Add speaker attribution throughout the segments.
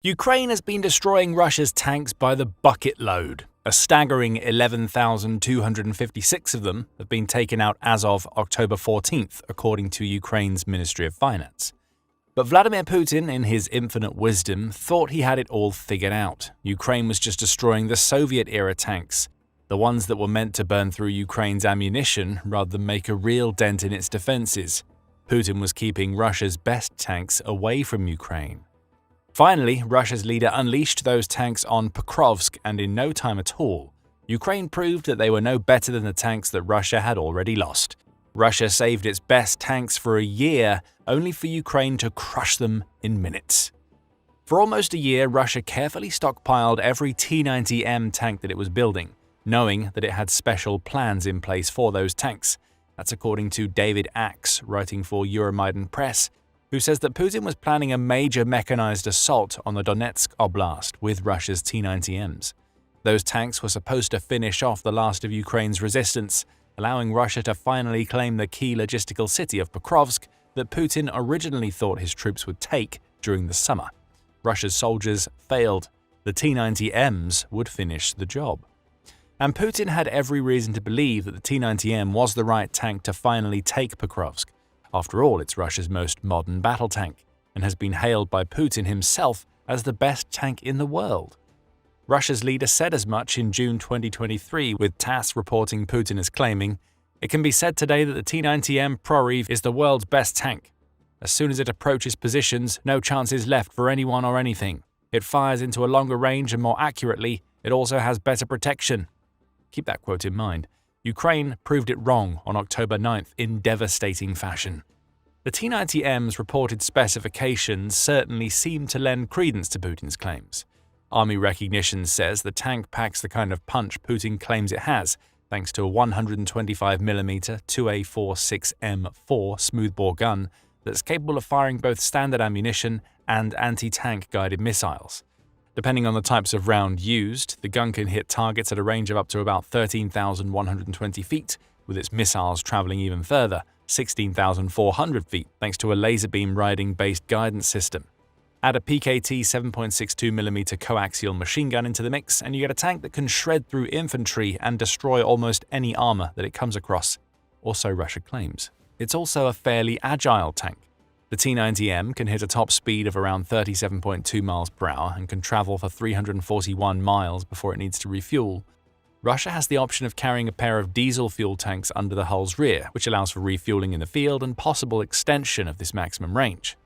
Speaker 1: Ukraine has been destroying Russia's tanks by the bucket load. A staggering 11,256 of them have been taken out as of October 14th, according to Ukraine's Ministry of Finance. But Vladimir Putin, in his infinite wisdom, thought he had it all figured out. Ukraine was just destroying the Soviet-era tanks, the ones that were meant to burn through Ukraine's ammunition rather than make a real dent in its defenses. Putin was keeping Russia's best tanks away from Ukraine. Finally, Russia's leader unleashed those tanks on Pokrovsk, and in no time at all, Ukraine proved that they were no better than the tanks that Russia had already lost. Russia saved its best tanks for a year, only for Ukraine to crush them in minutes. For almost a year, Russia carefully stockpiled every T-90M tank that it was building, knowing that it had special plans in place for those tanks. That's according to David Axe, writing for Euromaidan Press, who says that Putin was planning a major mechanized assault on the Donetsk Oblast with Russia's T-90Ms. Those tanks were supposed to finish off the last of Ukraine's resistance, allowing Russia to finally claim the key logistical city of Pokrovsk that Putin originally thought his troops would take during the summer. Russia's soldiers failed. The T-90Ms would finish the job. And Putin had every reason to believe that the T-90M was the right tank to finally take Pokrovsk. After all, it's Russia's most modern battle tank, and has been hailed by Putin himself as the best tank in the world. Russia's leader said as much in June 2023, with TASS reporting Putin as claiming, "It can be said today that the T-90M Proryv is the world's best tank. As soon as it approaches positions, no chance is left for anyone or anything. It fires into a longer range and more accurately. It also has better protection." Keep that quote in mind. Ukraine proved it wrong on October 9th in devastating fashion. The T-90M's reported specifications certainly seem to lend credence to Putin's claims. Army recognition says the tank packs the kind of punch Putin claims it has, thanks to a 125mm 2A46M4 smoothbore gun that's capable of firing both standard ammunition and anti-tank guided missiles. Depending on the types of round used, the gun can hit targets at a range of up to about 13,120 feet, with its missiles traveling even further, 16,400 feet, thanks to a laser beam riding-based guidance system. Add a PKT 7.62mm coaxial machine gun into the mix, and you get a tank that can shred through infantry and destroy almost any armor that it comes across, or so Russia claims. It's also a fairly agile tank. The T-90M can hit a top speed of around 37.2 miles per hour and can travel for 341 miles before it needs to refuel. Russia has the option of carrying a pair of diesel fuel tanks under the hull's rear, which allows for refueling in the field and possible extension of this maximum range.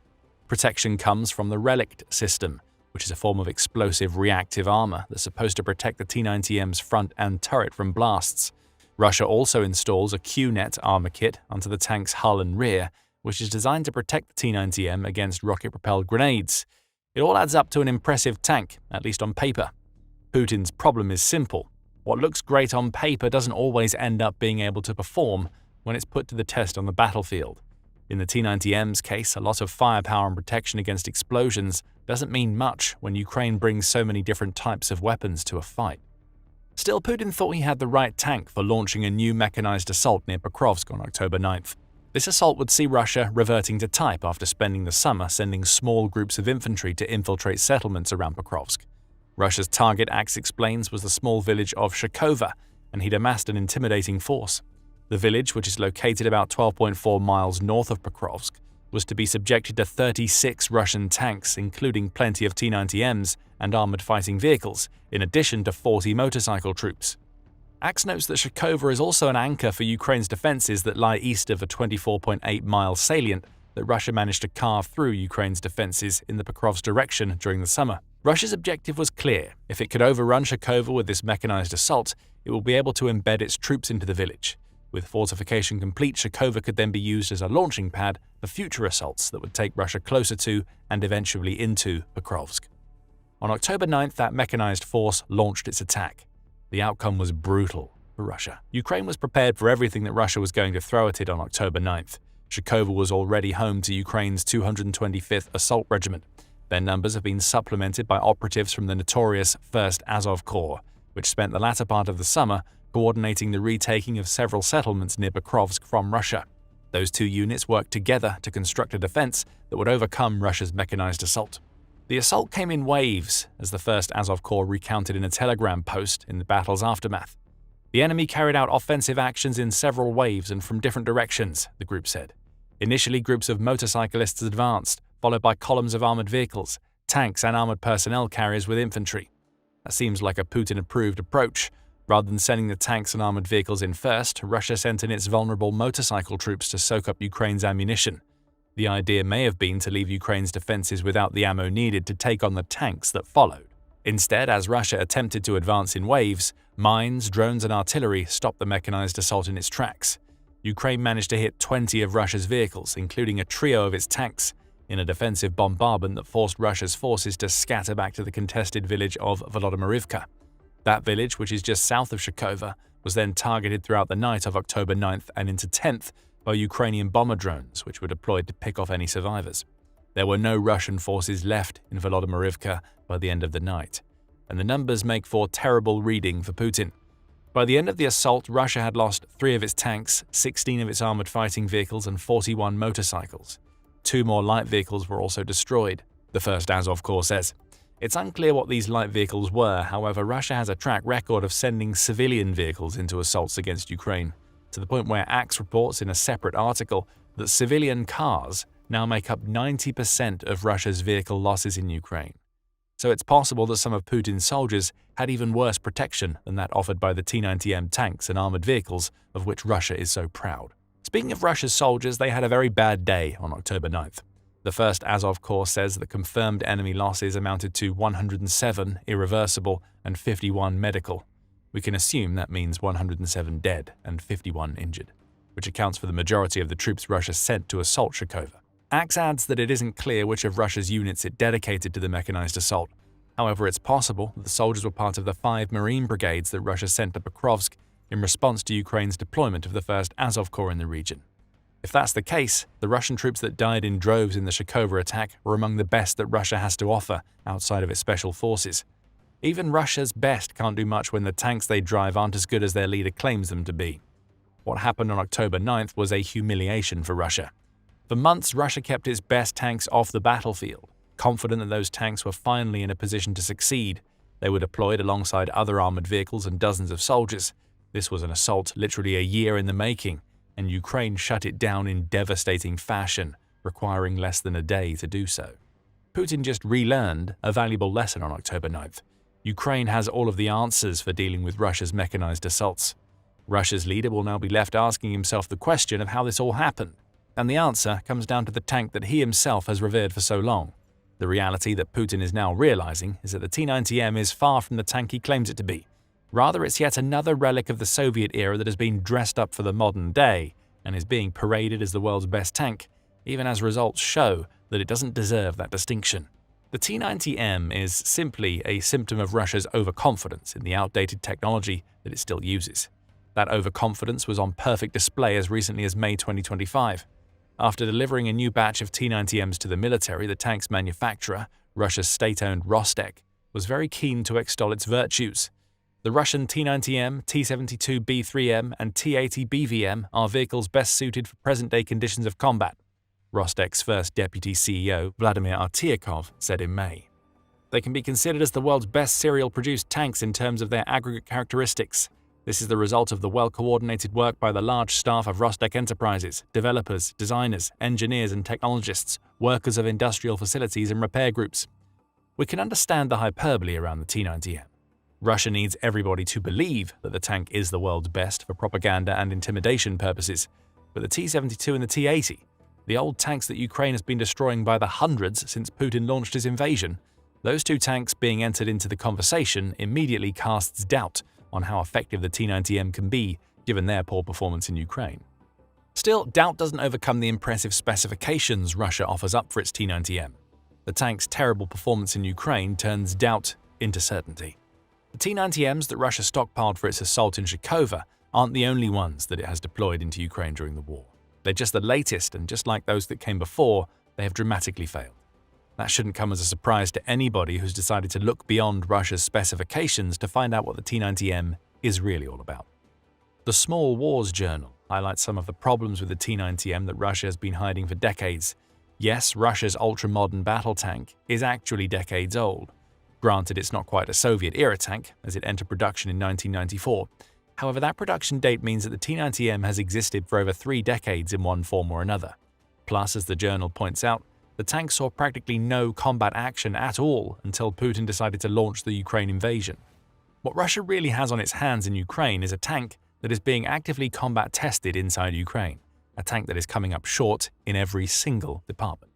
Speaker 1: Protection comes from the Relict system, which is a form of explosive reactive armor that's supposed to protect the T-90M's front and turret from blasts. Russia also installs a Q-net armor kit onto the tank's hull and rear, which is designed to protect the T-90M against rocket-propelled grenades. It all adds up to an impressive tank, at least on paper. Putin's problem is simple. What looks great on paper doesn't always end up being able to perform when it's put to the test on the battlefield. In the T-90M's case, a lot of firepower and protection against explosions doesn't mean much when Ukraine brings so many different types of weapons to a fight. Still, Putin thought he had the right tank for launching a new mechanized assault near Pokrovsk on October 9th. This assault would see Russia reverting to type after spending the summer sending small groups of infantry to infiltrate settlements around Pokrovsk. Russia's target, Axe explains, was the small village of Shakova, and he'd amassed an intimidating force. The village, which is located about 12.4 miles north of Pokrovsk, was to be subjected to 36 Russian tanks, including plenty of T-90Ms and armored fighting vehicles, in addition to 40 motorcycle troops. Axe notes that Shakova is also an anchor for Ukraine's defenses that lie east of a 24.8-mile salient that Russia managed to carve through Ukraine's defenses in the Pokrovsk direction during the summer. Russia's objective was clear. If it could overrun Shakova with this mechanized assault, it will be able to embed its troops into the village. With fortification complete, Shakova could then be used as a launching pad for future assaults that would take Russia closer to and eventually into Pokrovsk. On October 9th, that mechanized force launched its attack. The outcome was brutal for Russia. Ukraine was prepared for everything that Russia was going to throw at it on October 9th. Shakova was already home to Ukraine's 225th Assault Regiment. Their numbers have been supplemented by operatives from the notorious 1st Azov Corps, which spent the latter part of the summer coordinating the retaking of several settlements near Pokrovsk from Russia. Those two units worked together to construct a defense that would overcome Russia's mechanized assault. The assault came in waves, as the 1st Azov Corps recounted in a Telegram post in the battle's aftermath. The enemy carried out offensive actions in several waves and from different directions, the group said. Initially, groups of motorcyclists advanced, followed by columns of armored vehicles, tanks and armored personnel carriers with infantry. That seems like a Putin-approved approach. Rather than sending the tanks and armored vehicles in first, Russia sent in its vulnerable motorcycle troops to soak up Ukraine's ammunition. The idea may have been to leave Ukraine's defenses without the ammo needed to take on the tanks that followed. Instead, as Russia attempted to advance in waves, mines, drones and artillery stopped the mechanized assault in its tracks. Ukraine managed to hit 20 of Russia's vehicles, including a trio of its tanks, in a defensive bombardment that forced Russia's forces to scatter back to the contested village of Volodymyrivka. That village, which is just south of Shkova, was then targeted throughout the night of October 9th and into 10th by Ukrainian bomber drones, which were deployed to pick off any survivors. There were no Russian forces left in Volodymyrivka by the end of the night, and the numbers make for terrible reading for Putin. By the end of the assault, Russia had lost 3 of its tanks, 16 of its armored fighting vehicles, and 41 motorcycles. 2 more light vehicles were also destroyed, the 1st Azov Corps says. It's unclear what these light vehicles were, however, Russia has a track record of sending civilian vehicles into assaults against Ukraine, to the point where Axe reports in a separate article that civilian cars now make up 90% of Russia's vehicle losses in Ukraine. So it's possible that some of Putin's soldiers had even worse protection than that offered by the T-90M tanks and armored vehicles of which Russia is so proud. Speaking of Russia's soldiers, they had a very bad day on October 9th. The 1st Azov Corps says that confirmed enemy losses amounted to 107 irreversible and 51 medical. We can assume that means 107 dead and 51 injured, which accounts for the majority of the troops Russia sent to assault Shkova. Axe adds that it isn't clear which of Russia's units it dedicated to the mechanized assault. However, it's possible that the soldiers were part of the 5 Marine brigades that Russia sent to Pokrovsk in response to Ukraine's deployment of the 1st Azov Corps in the region. If that's the case, the Russian troops that died in droves in the Shkova attack were among the best that Russia has to offer outside of its special forces. Even Russia's best can't do much when the tanks they drive aren't as good as their leader claims them to be. What happened on October 9th was a humiliation for Russia. For months, Russia kept its best tanks off the battlefield, confident that those tanks were finally in a position to succeed. They were deployed alongside other armored vehicles and dozens of soldiers. This was an assault literally a year in the making, and Ukraine shut it down in devastating fashion, requiring less than a day to do so. Putin just relearned a valuable lesson on October 9th. Ukraine has all of the answers for dealing with Russia's mechanized assaults. Russia's leader will now be left asking himself the question of how this all happened, and the answer comes down to the tank that he himself has revered for so long. The reality that Putin is now realizing is that the T-90M is far from the tank he claims it to be. Rather, it's yet another relic of the Soviet era that has been dressed up for the modern day and is being paraded as the world's best tank, even as results show that it doesn't deserve that distinction. The T-90M is simply a symptom of Russia's overconfidence in the outdated technology that it still uses. That overconfidence was on perfect display as recently as May 2025. After delivering a new batch of T-90Ms to the military, the tank's manufacturer, Russia's state-owned Rostec, was very keen to extol its virtues. The Russian T-90M, T-72B3M, and T-80BVM are vehicles best suited for present-day conditions of combat, Rostec's first deputy CEO, Vladimir Artyakov, said in May. They can be considered as the world's best serial-produced tanks in terms of their aggregate characteristics. This is the result of the well-coordinated work by the large staff of Rostec enterprises, developers, designers, engineers and technologists, workers of industrial facilities and repair groups. We can understand the hyperbole around the T-90M. Russia needs everybody to believe that the tank is the world's best for propaganda and intimidation purposes, but the T-72 and the T-80, the old tanks that Ukraine has been destroying by the hundreds since Putin launched his invasion, those 2 tanks being entered into the conversation immediately casts doubt on how effective the T-90M can be given their poor performance in Ukraine. Still, doubt doesn't overcome the impressive specifications Russia offers up for its T-90M. The tank's terrible performance in Ukraine turns doubt into certainty. The T-90Ms that Russia stockpiled for its assault in Shkova aren't the only ones that it has deployed into Ukraine during the war. They're just the latest, and just like those that came before, they have dramatically failed. That shouldn't come as a surprise to anybody who's decided to look beyond Russia's specifications to find out what the T-90M is really all about. The Small Wars Journal highlights some of the problems with the T-90M that Russia has been hiding for decades. Yes, Russia's ultra-modern battle tank is actually decades old. Granted, it's not quite a Soviet-era tank, as it entered production in 1994. However, that production date means that the T-90M has existed for over 3 decades in one form or another. Plus, as the journal points out, the tank saw practically no combat action at all until Putin decided to launch the Ukraine invasion. What Russia really has on its hands in Ukraine is a tank that is being actively combat tested inside Ukraine, a tank that is coming up short in every single department.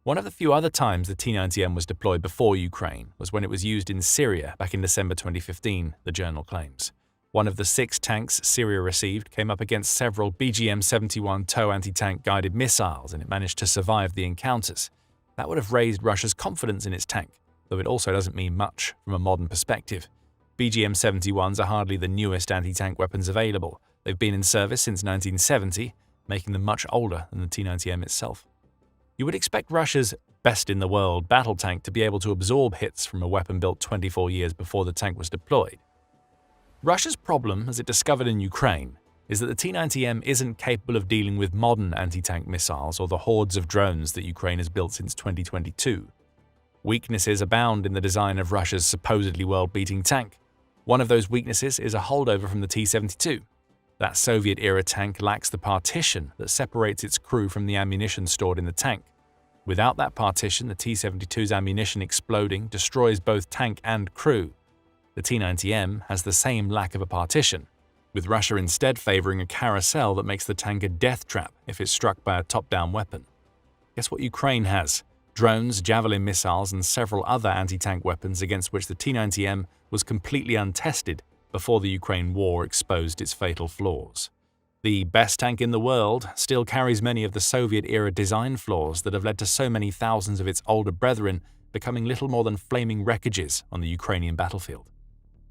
Speaker 1: One of the few other times the T-90M was deployed before Ukraine was when it was used in Syria back in December 2015, the journal claims. One of the 6 tanks Syria received came up against several BGM-71 TOW anti-tank guided missiles, and it managed to survive the encounters. That would have raised Russia's confidence in its tank, though it also doesn't mean much from a modern perspective. BGM-71s are hardly the newest anti-tank weapons available. They've been in service since 1970, making them much older than the T-90M itself. You would expect Russia's best-in-the-world battle tank to be able to absorb hits from a weapon built 24 years before the tank was deployed. Russia's problem, as it discovered in Ukraine, is that the T-90M isn't capable of dealing with modern anti-tank missiles or the hordes of drones that Ukraine has built since 2022. Weaknesses abound in the design of Russia's supposedly world-beating tank. One of those weaknesses is a holdover from the T-72. That Soviet-era tank lacks the partition that separates its crew from the ammunition stored in the tank. Without that partition, the T-72's ammunition exploding destroys both tank and crew. The T-90M has the same lack of a partition, with Russia instead favoring a carousel that makes the tank a death trap if it's struck by a top-down weapon. Guess what Ukraine has? Drones, Javelin missiles, and several other anti-tank weapons against which the T-90M was completely untested before the Ukraine war exposed its fatal flaws. The best tank in the world still carries many of the Soviet-era design flaws that have led to so many thousands of its older brethren becoming little more than flaming wreckages on the Ukrainian battlefield.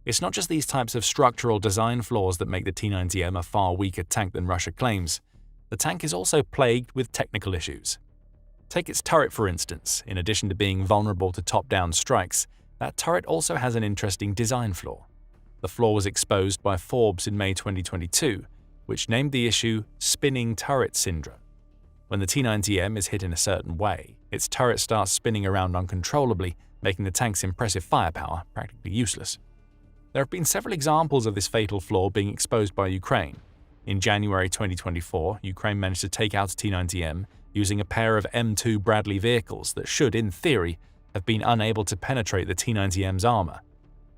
Speaker 1: It's not just these types of structural design flaws that make the T-90M a far weaker tank than Russia claims. The tank is also plagued with technical issues. Take its turret, for instance. In addition to being vulnerable to top-down strikes, that turret also has an interesting design flaw. The flaw was exposed by Forbes in May 2022, which named the issue spinning turret syndrome. When the T-90M is hit in a certain way, its turret starts spinning around uncontrollably, making the tank's impressive firepower practically useless. There have been several examples of this fatal flaw being exposed by Ukraine. In January 2024, Ukraine managed to take out a T-90M using a pair of M2 Bradley vehicles that should, in theory, have been unable to penetrate the T-90M's armor.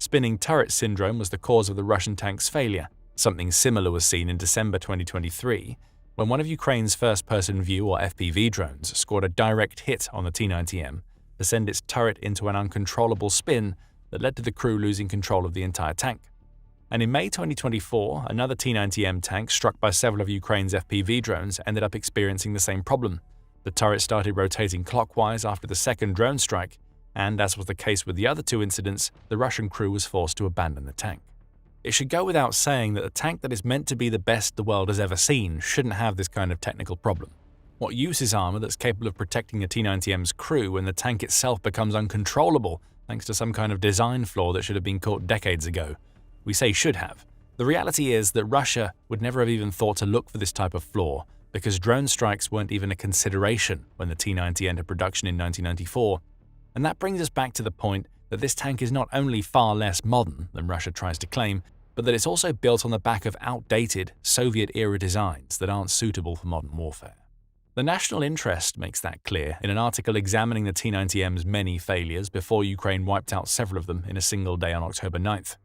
Speaker 1: Spinning turret syndrome was the cause of the Russian tank's failure. Something similar was seen in December 2023, when one of Ukraine's first-person view or FPV drones scored a direct hit on the T-90M to send its turret into an uncontrollable spin that led to the crew losing control of the entire tank. And in May 2024, another T-90M tank struck by several of Ukraine's FPV drones ended up experiencing the same problem. The turret started rotating clockwise after the second drone strike, and as was the case with the other 2 incidents, the Russian crew was forced to abandon the tank. It should go without saying that a tank that is meant to be the best the world has ever seen shouldn't have this kind of technical problem. What use is armor that's capable of protecting a T-90M's crew when the tank itself becomes uncontrollable thanks to some kind of design flaw that should have been caught decades ago? We say should have. The reality is that Russia would never have even thought to look for this type of flaw because drone strikes weren't even a consideration when the T-90 entered production in 1994. And that brings us back to the point that this tank is not only far less modern than Russia tries to claim, but that it's also built on the back of outdated Soviet-era designs that aren't suitable for modern warfare. The national interest makes that clear in an article examining the T-90M's many failures before Ukraine wiped out several of them in a single day on October 9th.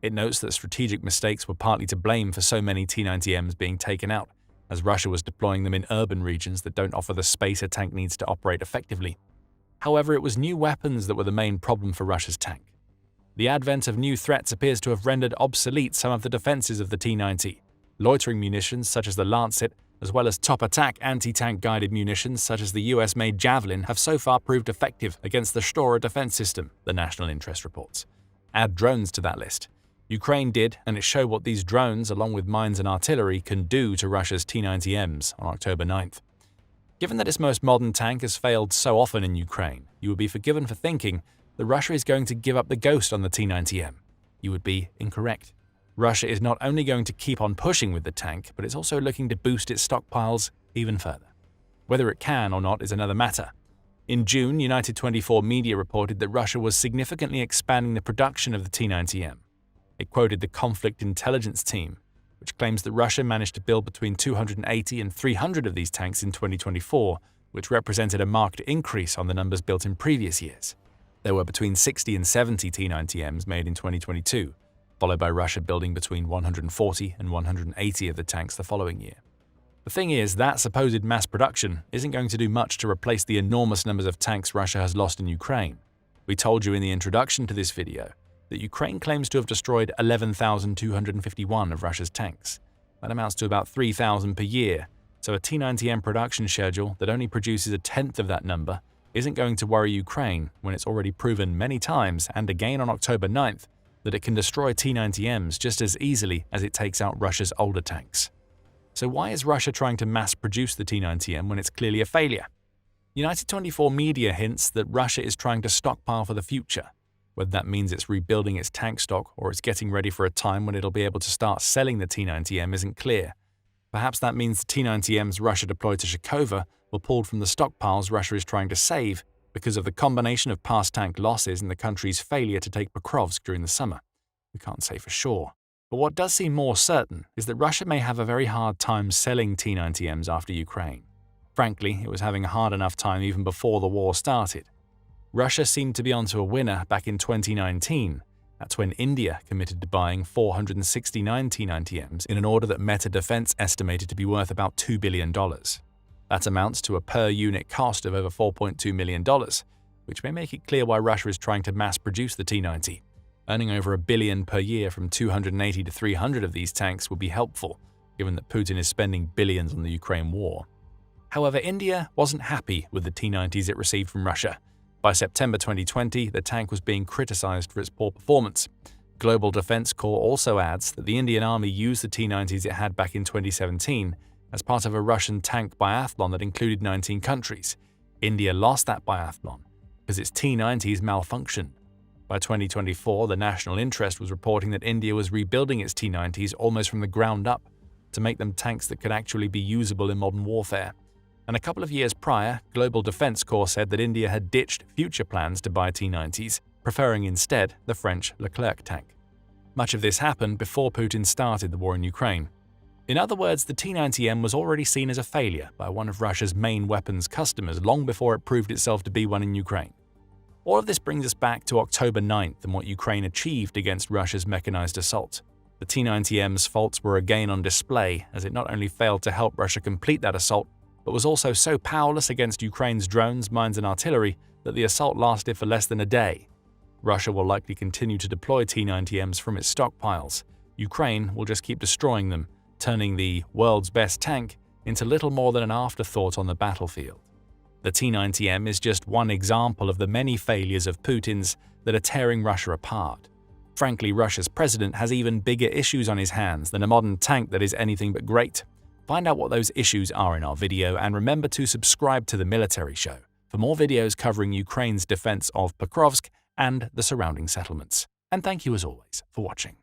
Speaker 1: It notes that strategic mistakes were partly to blame for so many T-90Ms being taken out, as Russia was deploying them in urban regions that don't offer the space a tank needs to operate effectively. However, it was new weapons that were the main problem for Russia's tank. The advent of new threats appears to have rendered obsolete some of the defenses of the T-90. Loitering munitions such as the Lancet, as well as top-attack anti-tank guided munitions such as the US-made Javelin have so far proved effective against the Stora defense system, the national interest reports. Add drones to that list. Ukraine did, and it showed what these drones, along with mines and artillery, can do to Russia's T-90Ms on October 9th. Given that its most modern tank has failed so often in Ukraine, you would be forgiven for thinking that Russia is going to give up the ghost on the T-90M. You would be incorrect. Russia is not only going to keep on pushing with the tank, but it's also looking to boost its stockpiles even further. Whether it can or not is another matter. In June, United 24 media reported that Russia was significantly expanding the production of the T-90M. It quoted the Conflict Intelligence Team, which claims that Russia managed to build between 280 and 300 of these tanks in 2024, which represented a marked increase on the numbers built in previous years. There were between 60 and 70 T-90Ms made in 2022, followed by Russia building between 140 and 180 of the tanks the following year. The thing is, that supposed mass production isn't going to do much to replace the enormous numbers of tanks Russia has lost in Ukraine. We told you in the introduction to this video that Ukraine claims to have destroyed 11,251 of Russia's tanks. That amounts to about 3,000 per year, so a T-90M production schedule that only produces a tenth of that number isn't going to worry Ukraine when it's already proven many times, and again on October 9th, that it can destroy T-90Ms just as easily as it takes out Russia's older tanks. So why is Russia trying to mass-produce the T-90M when it's clearly a failure? United 24 media hints that Russia is trying to stockpile for the future. Whether that means it's rebuilding its tank stock or it's getting ready for a time when it'll be able to start selling the T-90M isn't clear. Perhaps that means the T-90Ms Russia deployed to Shkova were pulled from the stockpiles Russia is trying to save because of the combination of past tank losses and the country's failure to take Pokrovsk during the summer. We can't say for sure. But what does seem more certain is that Russia may have a very hard time selling T-90Ms after Ukraine. Frankly, it was having a hard enough time even before the war started. Russia seemed to be onto a winner back in 2019. That's when India committed to buying 469 T-90Ms in an order that Meta Defense estimated to be worth about $2 billion. That amounts to a per-unit cost of over $4.2 million, which may make it clear why Russia is trying to mass-produce the T-90. Earning over $1 billion per year from 280 to 300 of these tanks would be helpful, given that Putin is spending billions on the Ukraine war. However, India wasn't happy with the T-90s it received from Russia. By September 2020, the tank was being criticized for its poor performance. Global Defense Corps also adds that the Indian Army used the T-90s it had back in 2017 as part of a Russian tank biathlon that included 19 countries. India lost that biathlon because its T-90s malfunctioned. By 2024, the National Interest was reporting that India was rebuilding its T-90s almost from the ground up to make them tanks that could actually be usable in modern warfare. And a couple of years prior, Global Defense Corps said that India had ditched future plans to buy T-90s, preferring instead the French Leclerc tank. Much of this happened before Putin started the war in Ukraine. In other words, the T-90M was already seen as a failure by one of Russia's main weapons customers long before it proved itself to be one in Ukraine. All of this brings us back to October 9th and what Ukraine achieved against Russia's mechanized assault. The T-90M's faults were again on display, as it not only failed to help Russia complete that assault, but was also so powerless against Ukraine's drones, mines and artillery that the assault lasted for less than a day. Russia will likely continue to deploy T-90Ms from its stockpiles. Ukraine will just keep destroying them, turning the world's best tank into little more than an afterthought on the battlefield. The T-90M is just one example of the many failures of Putin's that are tearing Russia apart. Frankly, Russia's president has even bigger issues on his hands than a modern tank that is anything but great. Find out what those issues are in our video, and remember to subscribe to The Military Show for more videos covering Ukraine's defense of Pokrovsk and the surrounding settlements. And thank you as always for watching.